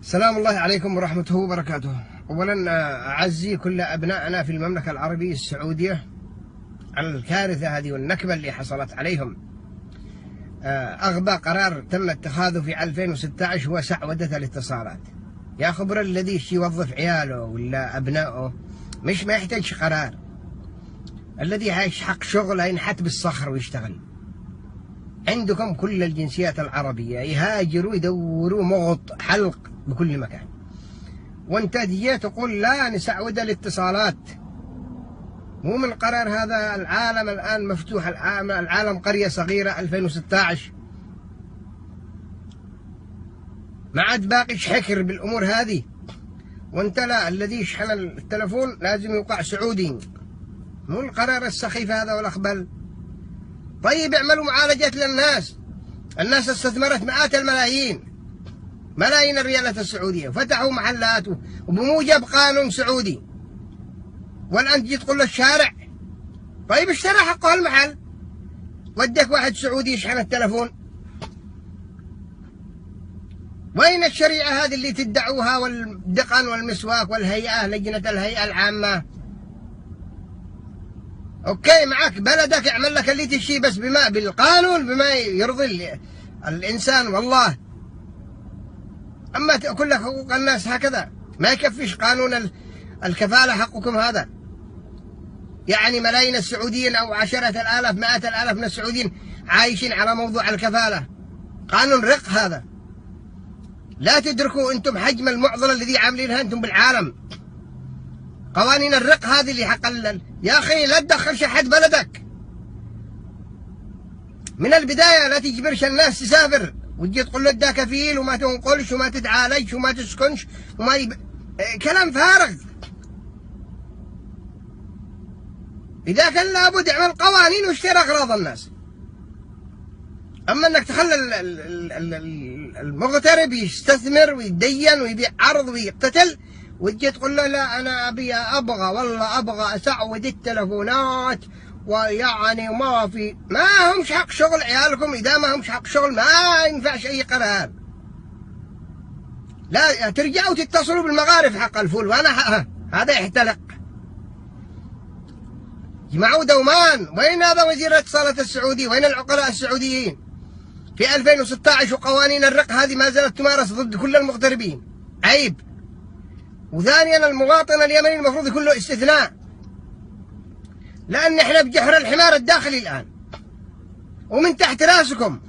سلام الله عليكم ورحمته وبركاته. أولا أعزي كل أبنائنا في المملكة العربية السعودية على الكارثة هذه والنكبة اللي حصلت عليهم. أغبى قرار تم اتخاذه في 2016 هو سعودة الاتصالات. يا خبر الذي يوظف عياله ولا أبنائه مش ما يحتاج قرار، الذي يحق شغل ينحت بالصخر ويشتغل. عندكم كل الجنسيات العربية يهاجروا يدوروا مغط حلق بكل مكان، وانت تجي تقول لا نسعود الاتصالات. مو من القرار هذا. العالم الآن مفتوح، العالم قرية صغيرة. 2016 ما عاد باقيش حكر بالأمور هذه. وانت لا، الذي يشحن التلفون لازم يوقع سعودي. مو القرار السخيف هذا والأخبل. طيب اعملوا معالجات للناس. الناس استثمرت مئات الملايين، ملايين الريالات السعودية، وفتحوا محلات وبموجب قانون سعودي. والآن تجي تقول للشارع طيب اشترى حقه المحل، ودك واحد سعودي يشحن التلفون. وين الشريعة هذه اللي تدعوها والدقن والمسواك والهيئة، لجنة الهيئة العامة؟ اوكي معك بلدك اعمل لك اللي تشي، بس بما بالقانون، بما يرضي الإنسان والله. أما تأكل لك حقوق الناس هكذا ما يكفيش قانون الكفالة حقكم هذا. يعني ملايين السعوديين أو 10,000 100,000 من السعوديين عايشين على موضوع الكفالة. قانون رق هذا. لا تدركوا أنتم حجم المعضلة الذي عاملينها أنتم بالعالم. قوانين الرق هذه اللي حق يا أخي لا تدخلش أحد بلدك من البداية. لا تجبرش الناس تسافر وتجي تقول له دا كفيل وما تنقلش وما تتعالجش وما تسكنش كلام فارغ. إذا كان لابد اعمل قوانين واشتري أغراض الناس. أما أنك تخلي المغترب يستثمر ويدين ويبيع عرض ويقتتل، وتجي تقول له لا أنا أبغى أسعود التلفونات، ويعني ما همش حق شغل عيالكم. إذا ما همش حق شغل ما ينفعش أي قرار. لا ترجعوا تتصلوا بالمغارف حق الفول، وأنا هذا يحتلق. جمعوا دومان. وين هذا وزير الاتصالات السعودي؟ وين العقلاء السعوديين في 2016؟ وقوانين الرق هذه ما زالت تمارس ضد كل المغتربين. عيب. وثانيا المواطن اليمني المفروض يكون له استثناء، لأن احنا بجحر الحمار الداخلي الآن ومن تحت راسكم.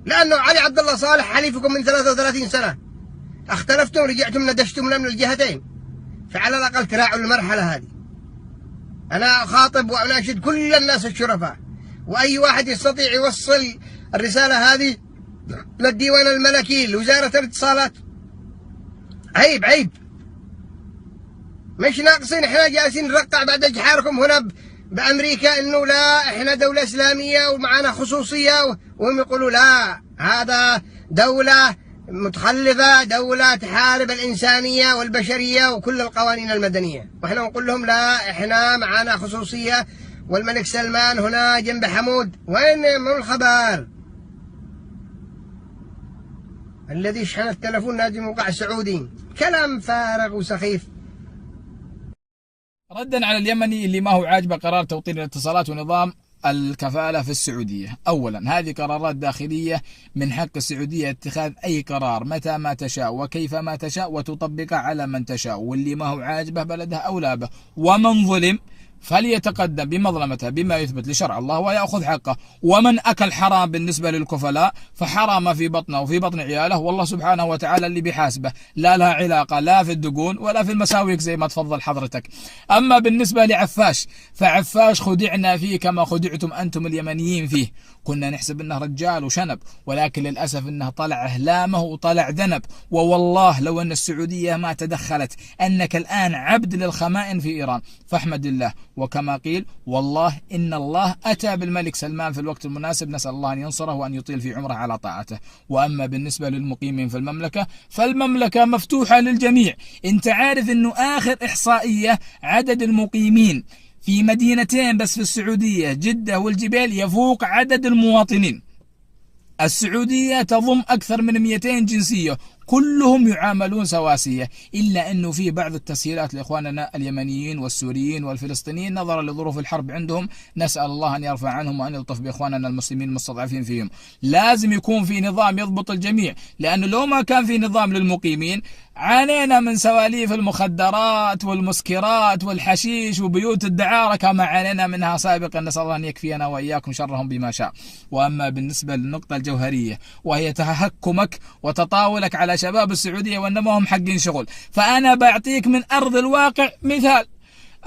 لأنه علي عبد الله صالح حليفكم من 33 سنة. اختلفتم رجعتم ندشتم من الجهتين، فعلى الأقل تراعوا المرحلة هذه. أنا أخاطب وأناشد كل الناس الشرفاء، وأي واحد يستطيع يوصل الرسالة هذه للديوان الملكي لوزارة الاتصالات. عيب عيب. مش ناقصين احنا جالسين نرقع بعد اجحاركم هنا بأمريكا إنه لا احنا دولة إسلامية ومعنا خصوصية، وهم يقولوا لا هذا دولة متخلفة، دولة تحارب الإنسانية والبشرية وكل القوانين المدنية. واحنا نقول لهم لا احنا معنا خصوصية والملك سلمان هنا جنب حمود. وين من الخبر؟ الذي يشحن التلفون لازم يوقع سعودي. كلام فارغ وسخيف. ردا على اليمني اللي ما هو عاجبه قرار توطين الاتصالات ونظام الكفالة في السعودية. أولا هذه قرارات داخلية، من حق السعودية اتخاذ أي قرار متى ما تشاء وكيف ما تشاء وتطبقه على من تشاء، واللي ما هو عاجبه بلده أولى به. ومن ظلم فليتقدم بمظلمته بما يثبت لشرع الله ويأخذ حقه. ومن أكل حرام بالنسبة للكفلاء فحرام في بطنه وفي بطن عياله، والله سبحانه وتعالى اللي بيحاسبه. لا لها علاقة لا في الدقون ولا في المساويك زي ما تفضل حضرتك. أما بالنسبة لعفاش فعفاش خدعنا فيه كما خدعتم أنتم اليمنيين فيه. كنا نحسب أنه رجال وشنب، ولكن للأسف أنه طلع أهلامه وطلع ذنب. ووالله لو أن السعودية ما تدخلت أنك الآن عبد للخمائن في إيران فاحمد الله. وكما قيل والله إن الله أتى بالملك سلمان في الوقت المناسب، نسأل الله أن ينصره وأن يطيل في عمره على طاعته. وأما بالنسبة للمقيمين في المملكة فالمملكة مفتوحة للجميع. أنت عارف أنه آخر إحصائية عدد المقيمين في مدينتين بس في السعودية، جدة والجبال، يفوق عدد المواطنين. السعودية تضم أكثر من 200 جنسية، كلهم يعاملون سواسية، إلا أنه في بعض التسهيلات لإخواننا اليمنيين والسوريين والفلسطينيين نظرا لظروف الحرب عندهم. نسأل الله أن يرفع عنهم وأن يلطف بإخواننا المسلمين المستضعفين فيهم. لازم يكون في نظام يضبط الجميع، لأنه لو ما كان في نظام للمقيمين عانينا من سواليف المخدرات والمسكرات والحشيش وبيوت الدعارة كما عانينا منها سابقا. نسأل الله أن يكفينا وإياكم شرهم بما شاء. وأما بالنسبة للنقطة الجوهرية وهي تهكمك وتطاولك على شباب السعودية وأنما هم حقين شغل، فأنا بعطيك من أرض الواقع مثال.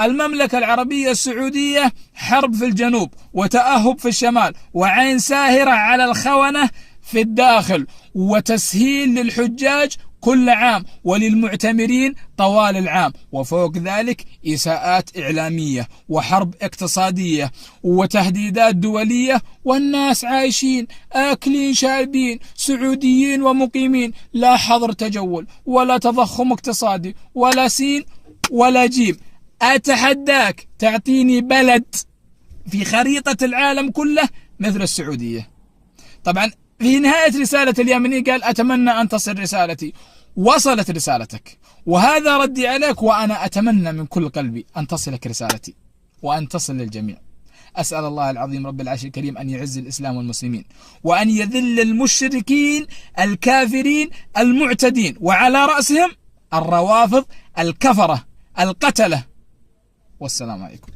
المملكة العربية السعودية حرب في الجنوب وتأهب في الشمال وعين ساهرة على الخونة في الداخل وتسهيل للحجاج كل عام وللمعتمرين طوال العام، وفوق ذلك إساءات إعلامية وحرب اقتصادية وتهديدات دولية، والناس عايشين آكلين شاربين سعوديين ومقيمين، لا حظر تجول ولا تضخم اقتصادي ولا سين ولا جيم. أتحداك تعطيني بلد في خريطة العالم كله مثل السعودية. طبعا في نهاية رسالة اليمني قال أتمنى أن تصل رسالتي. وصلت رسالتك وهذا ردي عليك، وأنا أتمنى من كل قلبي أن تصلك رسالتي وأن تصل للجميع. أسأل الله العظيم رب العرش الكريم أن يعز الإسلام والمسلمين وأن يذل المشركين الكافرين المعتدين، وعلى رأسهم الروافض الكفرة القتلة. والسلام عليكم.